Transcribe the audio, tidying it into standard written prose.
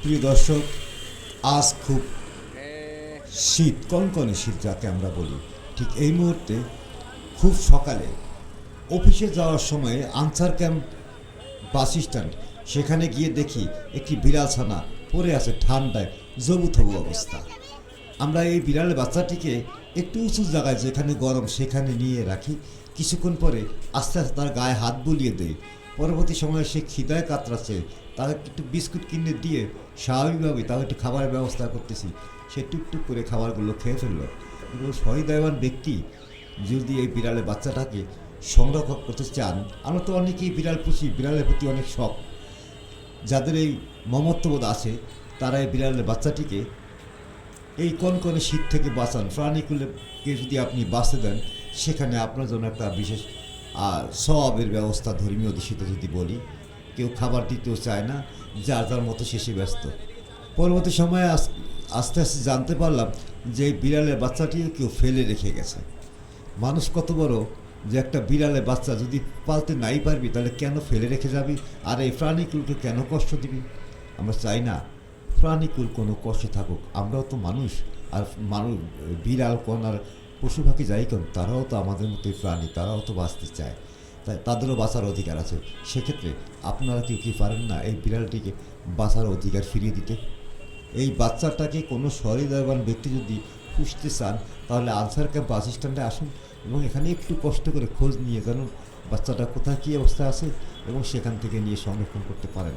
প্রিয় দর্শক, আজ খুব শীত, কনকনে শীত যাকে আমরা বলি। ঠিক এই মুহূর্তে খুব সকালে অফিসে যাওয়ার সময় আনসার ক্যাম্প বাস স্ট্যান্ড, সেখানে গিয়ে দেখি একটি বিড়াল ছানা পড়ে আছে ঠান্ডায়, জবুথবু অবস্থা। আমরা এই বিড়ালের বাচ্চাটিকে একটু উঁচু জায়গায়, যেখানে গরম সেখানে নিয়ে রাখি। কিছুক্ষণ পরে আস্তে আস্তে তার গায়ে হাত বুলিয়ে দেয়। পরবর্তী সময়ে সে খিদায় কাতরাচ্ছে, তাকে একটু বিস্কুট কিনে দিয়ে স্বাভাবিকভাবে তাকে একটু খাবারের ব্যবস্থা করতেছি। সে টুকটুক করে খাবারগুলো খেয়ে ফেললো। কিন্তু সহৃদয়বান ব্যক্তি যদি এই বিড়ালের বাচ্চাটাকে সংরক্ষণ করতে চান, আমরা তো অনেকেই বিড়াল পুষি, বিড়ালের প্রতি অনেক শখ, যাদের এই মমত্ববোধ আছে, তারা এই বিড়ালের বাচ্চাটিকে এই কনকনে শীত থেকে বাঁচান। প্রাণীকুলকে যদি আপনি বাঁচতে দেন, সেখানে আপনার জন্য একটা বিশেষ সওয়াবের ব্যবস্থা, ধর্মীয় দৃষ্টিতে যদি বলি। কেউ খাবার দিতেও চায় না, যার যার মতো শেষে ব্যস্ত। পরবর্তী সময়ে আস্তে আস্তে জানতে পারলাম যে বিড়ালের বাচ্চাটিও কেউ ফেলে রেখে গেছে। মানুষ কত বড় যে একটা বিড়ালের বাচ্চা যদি পালতে নাই পারবি, তাহলে কেন ফেলে রেখে যাবি? আর এই প্রাণীকুলকে কেন কষ্ট দিবি? আমরা চাই না প্রাণীকুল কোনো কষ্টে থাকুক। আমরাও তো মানুষ, আর মানুষ, বিড়াল কোন আর পশু পাখি যাই কোন, তারাও তো আমাদের মতোই প্রাণী, তারাও তো বাঁচতে চায়, তাই তাদেরও বাঁচার অধিকার আছে। সেক্ষেত্রে আপনারা কেউ কি পারেন না এই বিড়ালটিকে বাঁচার অধিকার ফিরিয়ে দিতে? এই বাচ্চাটাকে কোনো সহৃদয়বান ব্যক্তি যদি পুষতে চান, তাহলে আনসার ক্যাম্প বাস স্ট্যান্ডে আসুন এবং এখানে একটু কষ্ট করে খোঁজ নিয়ে জানুন বাচ্চাটা কোথায় কী অবস্থা আছে, এবং সেখান থেকে নিয়ে সংরক্ষণ করতে পারেন।